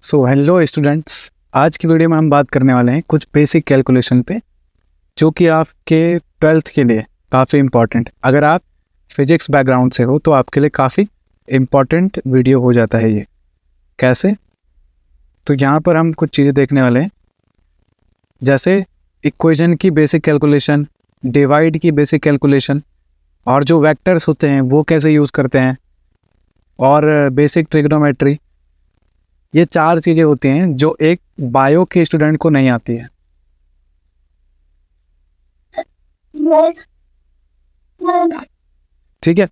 So hello students, आज की video में हम बात करने वाले हैं कुछ बेसिक कैलकुलेशन पे जो कि आपके 12th के लिए काफ़ी इम्पॉर्टेंट। अगर आप फिजिक्स बैकग्राउंड से हो तो आपके लिए काफ़ी इम्पॉर्टेंट वीडियो हो जाता है ये। कैसे? तो यहाँ पर हम कुछ चीज़ें देखने वाले हैं, जैसे इक्वेशन की बेसिक कैलकुलेशन, डिवाइड की बेसिक कैलकुलेशन, और जो वेक्टर्स होते हैं वो कैसे यूज़ करते हैं, और बेसिक ट्रिग्नोमेट्री। ये 4 चीज़ें होती हैं जो एक बायो के स्टूडेंट को नहीं आती है। ठीक है,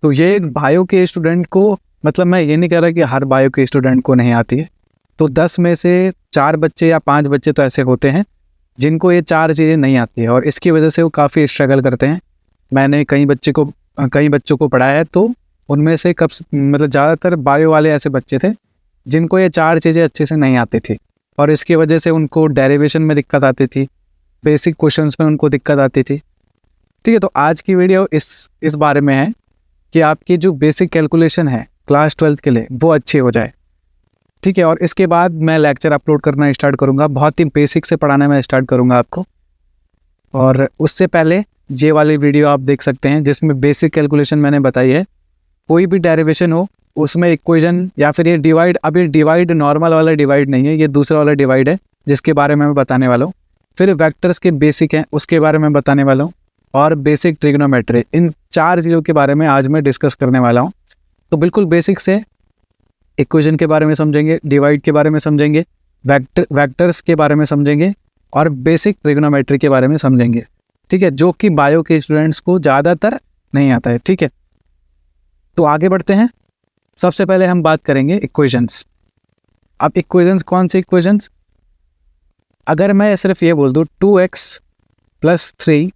तो ये एक बायो के स्टूडेंट को, मतलब मैं ये नहीं कह रहा कि हर बायो के स्टूडेंट को नहीं आती है। तो 10 में से 4 बच्चे या 5 बच्चे तो ऐसे होते हैं जिनको ये 4 चीज़ें नहीं आती है, और इसकी वजह से वो काफ़ी स्ट्रगल करते हैं। मैंने कई बच्चों को पढ़ाया है, तो उनमें से मतलब ज़्यादातर बायो वाले ऐसे बच्चे थे जिनको ये 4 चीज़ें अच्छे से नहीं आती थी, और इसकी वजह से उनको डेरिवेशन में दिक्कत आती थी, बेसिक क्वेश्चंस में उनको दिक्कत आती थी। ठीक है, तो आज की वीडियो इस बारे में है कि आपकी जो बेसिक कैलकुलेशन है क्लास 12th के लिए वो अच्छी हो जाए। ठीक है, और इसके बाद मैं लेक्चर अपलोड करना स्टार्ट करूँगा, बहुत ही बेसिक से पढ़ाना मैं स्टार्ट करूँगा आपको। और उससे पहले ये वाली वीडियो आप देख सकते हैं जिसमें बेसिक कैलकुलेशन मैंने बताई है। कोई भी डेरिवेशन हो उसमें इक्वेशन या फिर ये डिवाइड, अब ये डिवाइड नॉर्मल वाला डिवाइड नहीं है, ये दूसरा वाला डिवाइड है जिसके बारे में मैं बताने वाला हूँ। फिर वेक्टर्स के बेसिक हैं उसके बारे में बताने वाला हूँ, और बेसिक ट्रिग्नोमेट्री। इन 4 चीज़ों के बारे में आज मैं डिस्कस करने वाला हूँ। तो बिल्कुल बेसिक से इक्वेशन के बारे में समझेंगे, डिवाइड के बारे में समझेंगे, वेक्टर्स के बारे में समझेंगे, और बेसिक ट्रिग्नोमेट्री के बारे में समझेंगे। ठीक है, जो कि बायो के स्टूडेंट्स को ज़्यादातर नहीं आता है। ठीक है, तो आगे बढ़ते हैं। सबसे पहले हम बात करेंगे इक्वेशंस। अब इक्वेशंस कौन से इक्वेशंस? अगर मैं सिर्फ ये बोल दूँ 2x + 3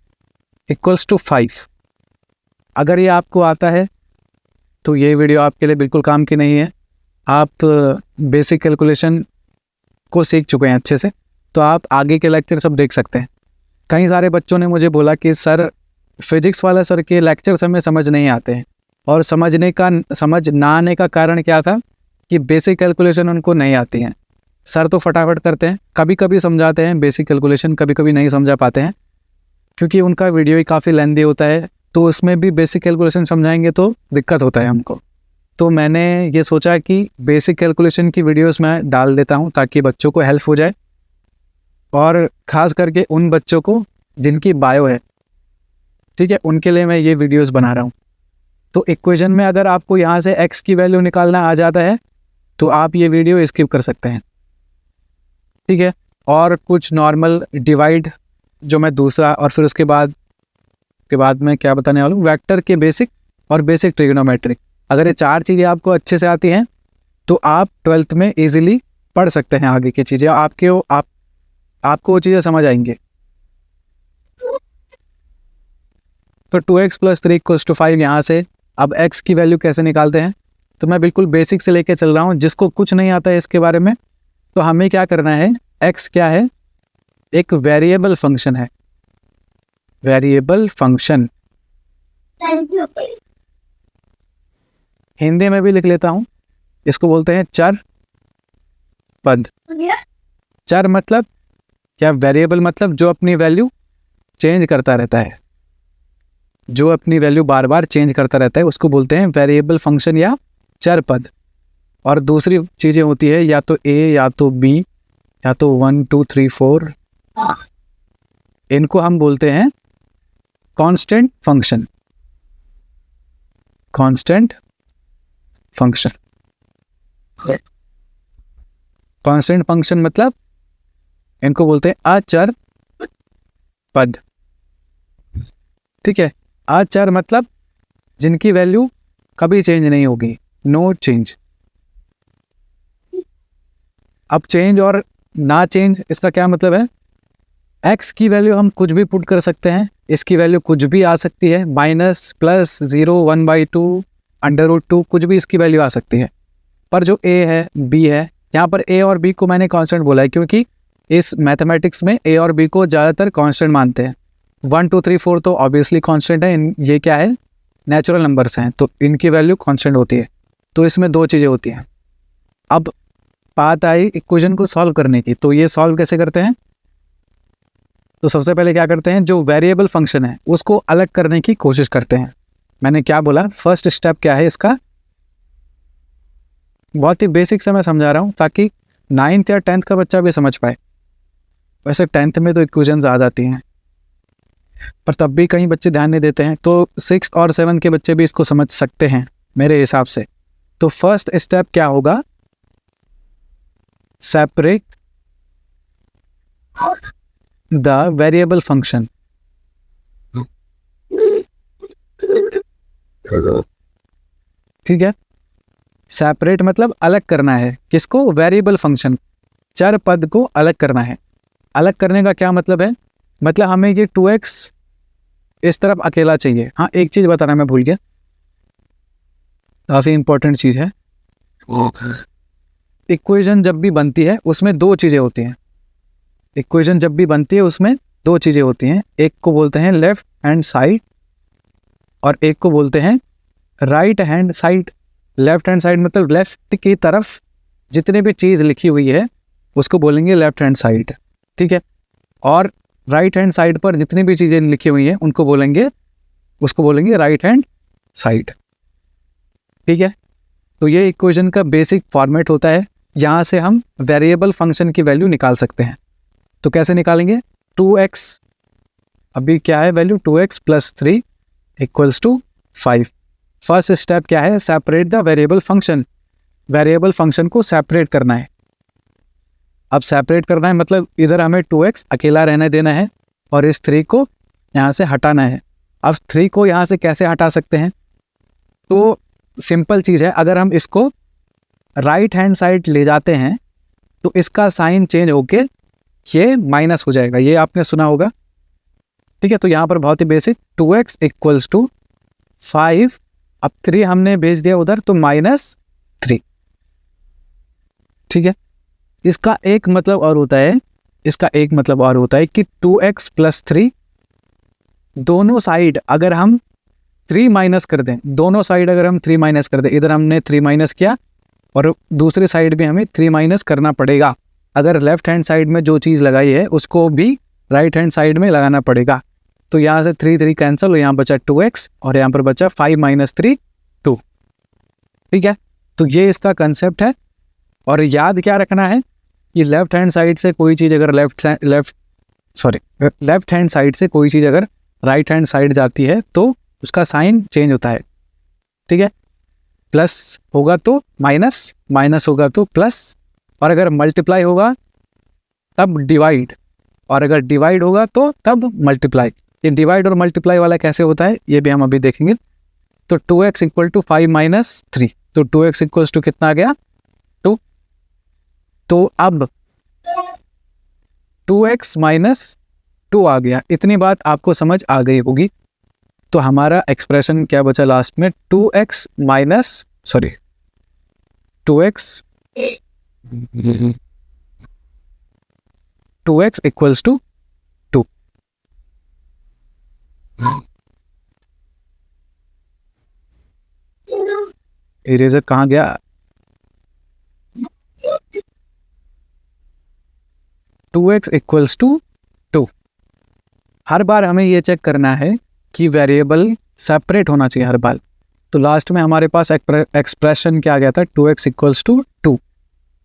= 5, अगर ये आपको आता है तो ये वीडियो आपके लिए बिल्कुल काम की नहीं है। आप बेसिक कैलकुलेशन को सीख चुके हैं अच्छे से, तो आप आगे के लेक्चर सब देख सकते हैं। कई सारे बच्चों ने मुझे बोला कि सर फिजिक्स वाला सर के लेक्चर्स हमें समझ नहीं आते हैं, और समझ ना आने का कारण क्या था कि बेसिक कैलकुलेशन उनको नहीं आती हैं। सर तो फटाफट करते हैं, कभी कभी समझाते हैं बेसिक कैलकुलेशन, कभी कभी नहीं समझा पाते हैं क्योंकि उनका वीडियो ही काफ़ी लेंदी होता है, तो उसमें भी बेसिक कैलकुलेशन समझाएंगे तो दिक्कत होता है हमको। तो मैंने ये सोचा कि बेसिक कैलकुलेशन की वीडियोस मैं डाल देता हूँ ताकि बच्चों को हेल्प हो जाए, और ख़ास करके उन बच्चों को जिनकी बायो है। ठीक है, उनके लिए मैं ये वीडियोस बना रहा हूँ। तो इक्वेशन में अगर आपको यहाँ से x की वैल्यू निकालना आ जाता है तो आप ये वीडियो स्किप कर सकते हैं। ठीक है, और कुछ नॉर्मल डिवाइड जो मैं दूसरा, और फिर उसके बाद मैं क्या बताने वाला हूँ, वेक्टर के बेसिक और बेसिक ट्रिग्नोमेट्री। अगर ये 4 चीज़ें आपको अच्छे से आती हैं तो आप 12th में इजीली पढ़ सकते हैं आगे की चीज़ें, आपको वो चीज़ें समझ आएंगे। तो 2x + 3 = 5, यहाँ से अब x की वैल्यू कैसे निकालते हैं, तो मैं बिल्कुल बेसिक से लेके चल रहा हूँ। जिसको कुछ नहीं आता है इसके बारे में, तो हमें क्या करना है, x क्या है, एक वेरिएबल फंक्शन है। वेरिएबल फंक्शन हिंदी में भी लिख लेता हूँ, इसको बोलते हैं चर पद। चर मतलब क्या, वेरिएबल मतलब जो अपनी वैल्यू चेंज करता रहता है, जो अपनी वैल्यू बार बार चेंज करता रहता है उसको बोलते हैं वेरिएबल फंक्शन या चर पद। और दूसरी चीज़ें होती है या तो a या तो b या तो 1 2 3 4, इनको हम बोलते हैं constant function. Constant function, constant function मतलब इनको बोलते हैं अचर पद। ठीक है, अचर मतलब जिनकी वैल्यू कभी चेंज नहीं होगी, नो चेंज। अब चेंज और ना चेंज, इसका क्या मतलब है, x की वैल्यू हम कुछ भी पुट कर सकते हैं, इसकी वैल्यू कुछ भी आ सकती है, माइनस प्लस 0 1/2 √2, कुछ भी इसकी वैल्यू आ सकती है। पर जो a है b है, यहाँ पर a और b को मैंने कांस्टेंट बोला है क्योंकि इस मैथमेटिक्स में a और b को ज़्यादातर कांस्टेंट मानते हैं। 1 2 3 4 तो ऑब्वियसली कांस्टेंट है, ये क्या है, नेचुरल नंबर्स हैं, तो इनकी वैल्यू कांस्टेंट होती है। तो इसमें 2 चीज़ें होती हैं। अब बात आई इक्वेशन को सॉल्व करने की, तो ये सॉल्व कैसे करते हैं? तो सबसे पहले क्या करते हैं, जो वेरिएबल फंक्शन है उसको अलग करने की कोशिश करते हैं। मैंने क्या बोला, फर्स्ट स्टेप क्या है इसका, बहुत ही बेसिक से मैं समझा रहा हूँ ताकि 9th या 10th का बच्चा भी समझ पाए। वैसे 10th में तो इक्वेशंस आ जाती हैं, पर तब भी कई बच्चे ध्यान नहीं देते हैं, तो 6th और 7th के बच्चे भी इसको समझ सकते हैं मेरे हिसाब से। तो फर्स्ट स्टेप क्या होगा, सेपरेट द वेरिएबल फंक्शन। ठीक है, सेपरेट मतलब अलग करना है, किसको? वेरिएबल फंक्शन, चर पद को अलग करना है। अलग करने का क्या मतलब है, मतलब हमें ये 2x इस तरफ अकेला चाहिए। हाँ, एक चीज बताना मैं भूल गया, काफी इंपॉर्टेंट चीज है। इक्वेशन जब भी बनती है उसमें दो चीजें होती हैं। इक्वेशन जब भी बनती है उसमें दो चीजें होती हैं, एक को बोलते हैं लेफ्ट हैंड साइड और एक को बोलते हैं right hand side. Left hand side मतलब लेफ्ट की तरफ जितनी भी चीज लिखी हुई है उसको बोलेंगे लेफ्ट हैंड साइड। ठीक है, और राइट हैंड साइड पर जितनी भी चीजें लिखी हुई हैं उसको बोलेंगे राइट हैंड साइड। ठीक है, तो ये इक्वेशन का बेसिक फॉर्मेट होता है। यहाँ से हम वेरिएबल फंक्शन की वैल्यू निकाल सकते हैं। तो कैसे निकालेंगे, 2x, अभी क्या है वैल्यू, 2x + 3 = 5। फर्स्ट स्टेप क्या है, separate the variable function. Variable function को सेपरेट करना है। अब सेपरेट करना है मतलब इधर हमें 2x अकेला रहने देना है और इस 3 को यहाँ से हटाना है। अब 3 को यहाँ से कैसे हटा सकते हैं, तो सिंपल चीज़ है, अगर हम इसको राइट हैंड साइड ले जाते हैं तो इसका साइन चेंज होके ये माइनस हो जाएगा, ये आपने सुना होगा। ठीक है, तो यहाँ पर बहुत ही बेसिक, 2x = 5, अब 3 हमने भेज दिया उधर तो -3। ठीक है, इसका एक मतलब और होता है, कि 2x + 3 दोनों साइड अगर हम 3 माइनस कर दें, दोनों साइड अगर हम 3 माइनस कर दें, इधर हमने 3 माइनस किया और दूसरी साइड भी हमें 3 माइनस करना पड़ेगा। अगर लेफ्ट हैंड साइड में जो चीज़ लगाई है उसको भी राइट हैंड साइड में लगाना पड़ेगा। तो यहाँ से 3 कैंसिल, यहाँ बचा 2x और यहाँ पर बचा 5 - 3 2। ठीक है, तो ये इसका कंसेप्ट है। और याद क्या रखना है कि लेफ्ट हैंड साइड से कोई चीज़ अगर लेफ्ट हैंड साइड से कोई चीज़ अगर राइट हैंड साइड जाती है तो उसका साइन चेंज होता है। ठीक है, प्लस होगा तो माइनस, माइनस होगा तो प्लस, और अगर मल्टीप्लाई होगा तब डिवाइड, और अगर डिवाइड होगा तो तब मल्टीप्लाई। ये डिवाइड और मल्टीप्लाई वाला कैसे होता है ये भी हम अभी देखेंगे। तो 2x = 5 - 3, तो 2x = कितना आ गया, 2। तो अब 2x - 2 आ गया, इतनी बात आपको समझ आ गई होगी। तो हमारा एक्सप्रेशन क्या बचा लास्ट में, 2x = 2। इरेजर कहाँ गया, 2x = 2। हर बार हमें ये चेक करना है कि वेरिएबल सेपरेट होना चाहिए हर बार। तो लास्ट में हमारे पास एक्सप्रेशन क्या आ गया था, 2x = 2,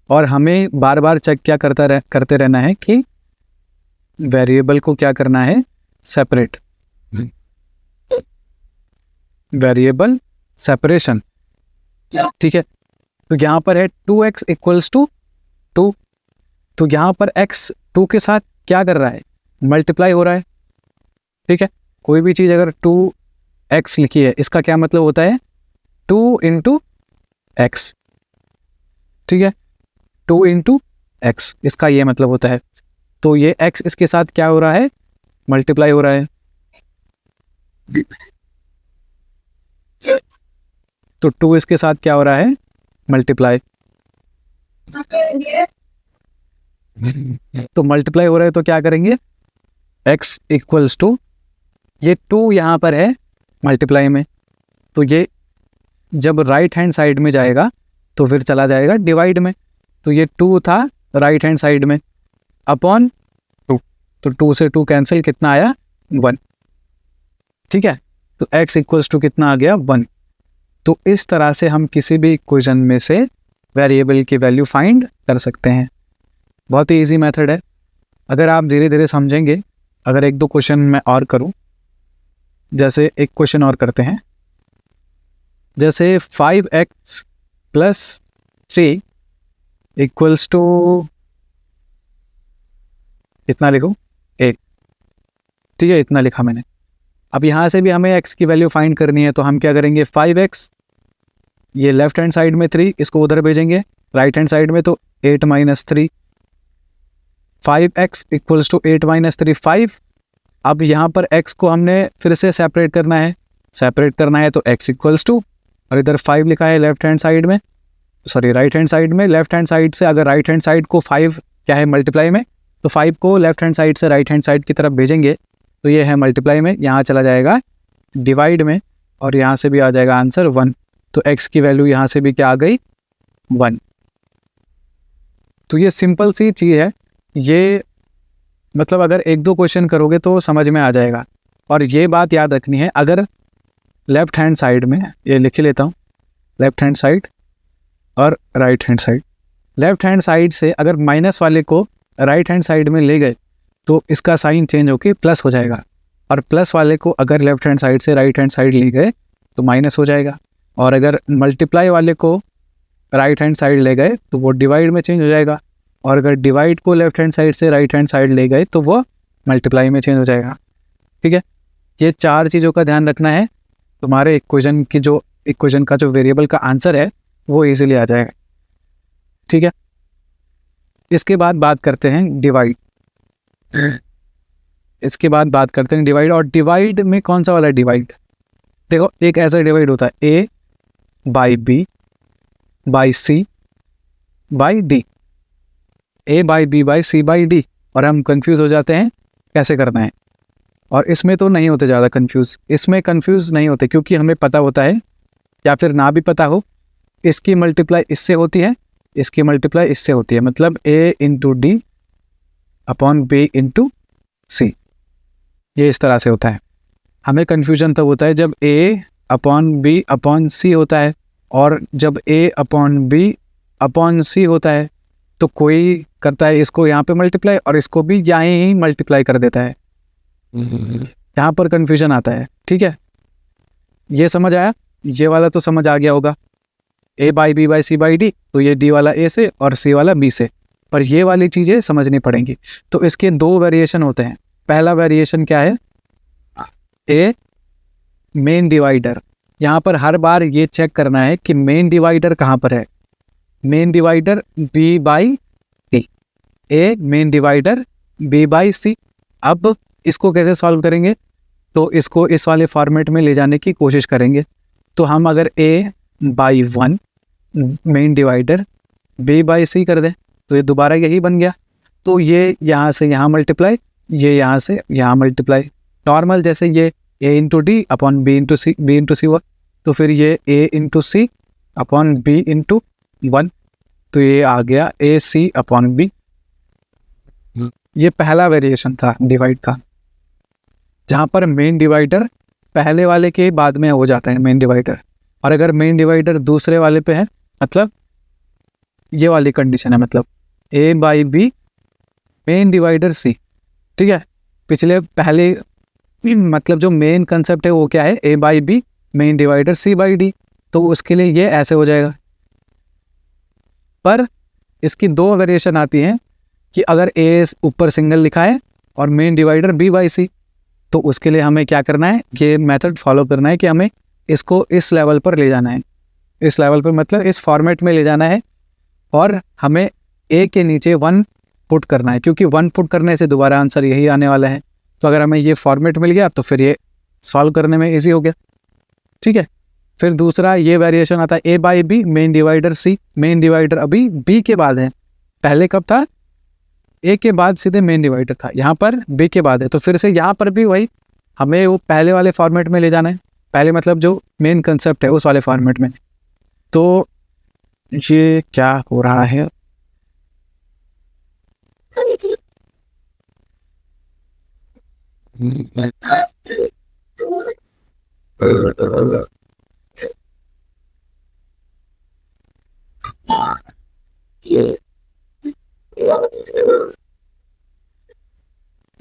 और हमें बार बार चेक क्या करते रहना है कि वेरिएबल को क्या करना है, सेपरेट, वेरिएबल सेपरेशन। ठीक है, तो यहाँ पर है 2x = 2, तो यहाँ पर x 2 के साथ क्या कर रहा है, मल्टीप्लाई हो रहा है। ठीक है, कोई भी चीज़ अगर 2x लिखी है इसका क्या मतलब होता है, 2 × x। ठीक है, 2 × x इसका ये मतलब होता है। तो ये x इसके साथ क्या हो रहा है, मल्टीप्लाई हो रहा है। तो 2 इसके साथ क्या हो रहा है, मल्टीप्लाई। तो मल्टीप्लाई हो रहा है तो क्या करेंगे, x = ये 2 यहाँ पर है मल्टीप्लाई में, तो ये जब राइट हैंड साइड में जाएगा तो फिर चला जाएगा डिवाइड में। तो ये 2 था राइट हैंड साइड में अपॉन 2, तो 2 से 2 कैंसिल, कितना आया 1, ठीक है। तो x इक्वल्स टू कितना आ गया 1। तो इस तरह से हम किसी भी इक्वेशन में से वेरिएबल की वैल्यू फाइंड कर सकते हैं। बहुत ही ईजी मेथड है, अगर आप धीरे धीरे समझेंगे। अगर एक दो क्वेश्चन मैं और करूं, जैसे एक क्वेश्चन और करते हैं, जैसे 5x प्लस 3 इक्वल्स टू कितना लिखूं 8, ठीक है, इतना लिखा मैंने। अब यहाँ से भी हमें x की वैल्यू फाइंड करनी है, तो हम क्या करेंगे 5x, ये लेफ्ट हैंड साइड में 3, इसको उधर भेजेंगे राइट हैंड साइड में, तो 8 minus 3, 5x equals to 8 minus 3 5। अब यहाँ पर x को हमने फिर से सेपरेट करना है, तो x इक्वल्स टू, और इधर 5 लिखा है लेफ्ट हैंड साइड में, सॉरी राइट हैंड साइड में। लेफ्ट हैंड साइड से अगर राइट हैंड साइड को 5 क्या है मल्टीप्लाई में, तो 5 को लेफ्ट हैंड साइड से राइट हैंड साइड की तरफ भेजेंगे, तो ये है मल्टीप्लाई में, यहाँ चला जाएगा डिवाइड में, और यहाँ से भी आ जाएगा आंसर 1। तो x की वैल्यू यहाँ से भी क्या आ गई 1। तो ये सिंपल सी चीज़ है, ये मतलब अगर एक दो क्वेश्चन करोगे तो समझ में आ जाएगा। और ये बात याद रखनी है, अगर लेफ्ट हैंड साइड में, ये लिख लेता हूँ, लेफ्ट हैंड साइड और right hand side, left hand side से अगर माइनस वाले को राइट हैंड साइड में ले गए तो इसका साइन चेंज होके प्लस हो जाएगा, और प्लस वाले को अगर लेफ्ट हैंड साइड से राइट हैंड साइड ले गए तो माइनस हो जाएगा, और अगर मल्टीप्लाई वाले को राइट हैंड साइड ले गए तो वो डिवाइड में चेंज हो जाएगा, और अगर डिवाइड को लेफ्ट हैंड साइड से राइट हैंड साइड ले गए तो वो मल्टीप्लाई में चेंज हो जाएगा, ठीक है। ये 4 चीज़ों का ध्यान रखना है, तुम्हारे इक्वेशन का जो वेरिएबल का आंसर है वो इजीली आ जाएगा, ठीक है। इसके बाद बात करते हैं डिवाइड। और डिवाइड में कौन सा वाला डिवाइड, देखो एक ऐसा डिवाइड होता है a by b by c by d, a by b by c by d, और हम कंफ्यूज हो जाते हैं कैसे करना है। और इसमें तो नहीं होते ज़्यादा कंफ्यूज, इसमें कंफ्यूज नहीं होते क्योंकि हमें पता होता है, या फिर ना भी पता हो, इसकी मल्टीप्लाई इससे होती है, इसकी मल्टीप्लाई इससे होती है, मतलब a into D upon b into C, ये इस तरह से होता है। हमें कन्फ्यूजन तब होता है जब a upon b upon c होता है, और जब a upon b upon c होता है तो कोई करता है इसको यहाँ पे मल्टीप्लाई और इसको भी यहाँ ही मल्टीप्लाई कर देता है, यहाँ पर कन्फ्यूजन आता है, ठीक है। ये समझ आया, ये वाला तो समझ आ गया होगा, a by B by C by D, तो ये d वाला a से और c वाला b से, पर ये वाली चीज़ें समझनी पड़ेंगी। तो इसके 2 वेरिएशन होते हैं। पहला वेरिएशन क्या है, a मेन डिवाइडर, यहाँ पर हर बार ये चेक करना है कि मेन डिवाइडर कहाँ पर है, main divider b by c, a main divider b by c। अब इसको कैसे सॉल्व करेंगे, तो इसको इस वाले फॉर्मेट में ले जाने की कोशिश करेंगे। तो हम अगर a by 1 main divider b by c कर दें तो ये दोबारा यही बन गया, तो ये यहाँ से यहाँ मल्टीप्लाई, ये यहाँ से यहाँ मल्टीप्लाई, नॉर्मल जैसे ये a into D upon b into C हुआ, तो फिर ये a into C upon b into 1, तो ये आ गया a c अपॉन b। ये पहला वेरिएशन था डिवाइड का, जहाँ पर मेन डिवाइडर पहले वाले के बाद में हो जाता है मेन डिवाइडर, और अगर मेन डिवाइडर दूसरे वाले पे है, मतलब ये वाली कंडीशन है, मतलब a by B main divider c, ठीक है। पहले मतलब जो मेन कंसेप्ट है वो क्या है, a by B main divider c by D, तो उसके लिए ये ऐसे हो जाएगा। पर इसकी 2 वेरिएशन आती हैं कि अगर a ऊपर सिंगल लिखा है और main divider b by c, तो उसके लिए हमें क्या करना है, ये मेथड फॉलो करना है कि हमें इसको इस लेवल पर ले जाना है, इस लेवल पर मतलब इस फॉर्मेट में ले जाना है, और हमें a के नीचे 1 पुट करना है, क्योंकि 1 पुट करने से दोबारा आंसर यही आने वाला है। तो अगर हमें ये फॉर्मेट मिल गया तो फिर ये सॉल्व करने में इजी हो गया, ठीक है। फिर दूसरा ये वेरिएशन आता है a by B main divider c, main divider अभी b के बाद है, पहले कब था, a के बाद सीधे मेन डिवाइडर था, यहाँ पर b के बाद है, तो फिर से यहाँ पर भी वही हमें वो पहले वाले फॉर्मेट में ले जाना है, पहले मतलब जो मेन कंसेप्ट है उस वाले फॉर्मेट में। तो ये क्या हो रहा है, ठीक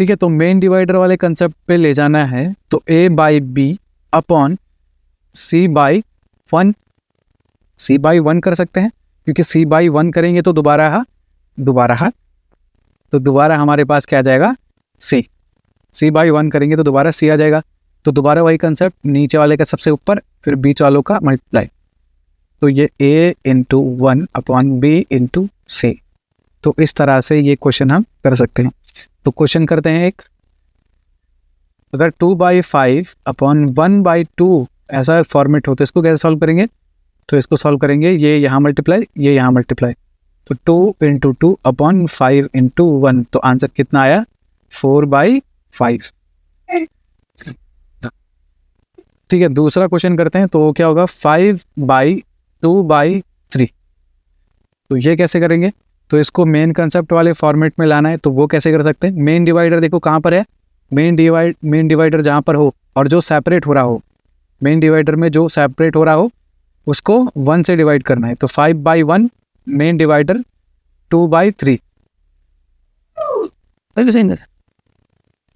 है, तो मेन डिवाइडर वाले कंसेप्ट पे ले जाना है तो a by B upon c by 1, c by 1 कर सकते हैं, क्योंकि c बाई 1 करेंगे तो दोबारा तो दोबारा हमारे पास क्या आ जाएगा, c बाई 1 करेंगे तो दोबारा c आ जाएगा। तो दोबारा वही कंसेप्ट, नीचे वाले का सबसे ऊपर फिर बीच वालों का मल्टीप्लाई, तो ये a into 1 upon b into c। तो इस तरह से ये क्वेश्चन हम कर सकते हैं। तो क्वेश्चन करते हैं एक, अगर 2/5 अपॉन 1/2 ऐसा फॉर्मेट हो तो इसको कैसे सॉल्व करेंगे, तो इसको सॉल्व करेंगे ये यहाँ मल्टीप्लाई, ये यहाँ मल्टीप्लाई, तो 2 इंटू 2 अपॉन 5 इंटू 1, तो आंसर कितना आया 4/5। ठीक है, दूसरा क्वेश्चन करते हैं, तो क्या होगा 5/2/3। तो ये कैसे करेंगे, तो इसको मेन कंसेप्ट वाले फॉर्मेट में लाना है, तो वो कैसे कर सकते हैं। मेन डिवाइडर देखो कहाँ पर है, मेन डिवाइडर जहाँ पर हो और जो सेपरेट हो रहा हो, मेन डिवाइडर में जो सेपरेट हो रहा हो उसको 1 से डिवाइड करना है। तो 5/1 मेन डिवाइडर 2/3।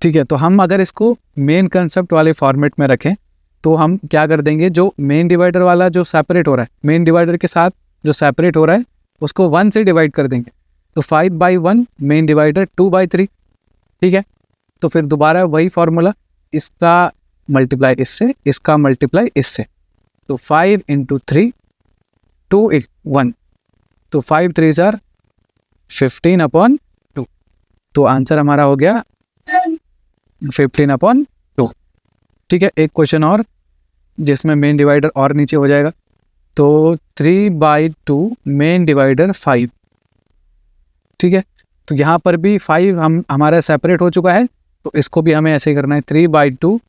ठीक है, तो हम अगर इसको मेन कंसेप्ट वाले फॉर्मेट में रखें तो हम क्या कर देंगे, जो मेन डिवाइडर वाला जो सेपरेट हो रहा है, मेन डिवाइडर के साथ जो सेपरेट हो रहा है उसको 1 से डिवाइड कर देंगे। तो 5/1 मेन डिवाइडर 2/3। ठीक है, तो फिर दोबारा वही फॉर्मूला, इसका मल्टीप्लाई इससे, इसका मल्टीप्लाई इससे, तो 5 इंटू 3 2 1, तो 5 3 आर 15/2। तो आंसर हमारा हो गया 15/2। ठीक है, एक क्वेश्चन और जिसमें मेन डिवाइडर और नीचे हो जाएगा, तो 3/2 मेन डिवाइडर 5। ठीक है, तो यहाँ पर भी 5 हमारा सेपरेट हो चुका है, तो इसको भी हमें ऐसे ही करना है, 3/2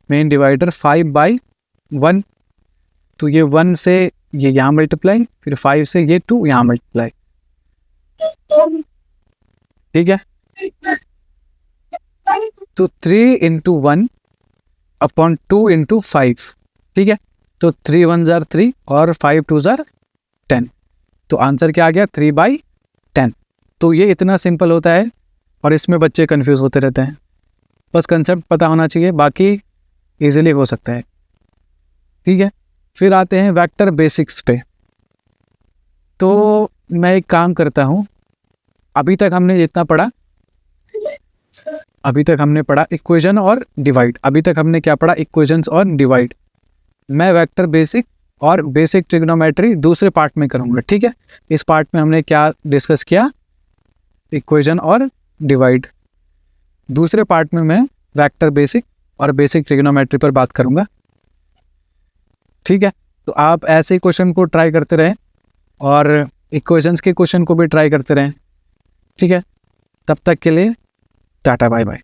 मेन डिवाइडर 5/1। तो ये 1 से ये यहाँ मल्टीप्लाई, फिर 5 से ये 2 यहाँ मल्टीप्लाई। ठीक है, तो 3 इंटू 1 अपॉन 2 इंटू 5। ठीक है, तो 3 1 जार 3 और 5 2 जार 10। तो आंसर क्या आ गया 3/10। तो ये इतना सिंपल होता है और इसमें बच्चे कंफ्यूज होते रहते हैं, बस कंसेप्ट पता होना चाहिए, बाकी इजीली हो सकता है। ठीक है, फिर आते हैं वेक्टर बेसिक्स पे। तो मैं एक काम करता हूँ, अभी तक हमने जितना पढ़ा, अभी तक हमने पढ़ा इक्वेशन और डिवाइड, अभी तक हमने क्या पढ़ा, इक्वेशंस और डिवाइड। मैं वेक्टर बेसिक और बेसिक ट्रिग्नोमेट्री दूसरे पार्ट में करूँगा। ठीक है, इस पार्ट में हमने क्या डिस्कस किया, इक्वेशन और डिवाइड। दूसरे पार्ट में मैं वेक्टर बेसिक और बेसिक ट्रिग्नोमेट्री पर बात करूँगा। ठीक है, तो आप ऐसे क्वेश्चन को ट्राई करते रहें और इक्वेशंस के क्वेश्चन को भी ट्राई करते रहें। ठीक है, तब तक के लिए टाटा बाय बाय।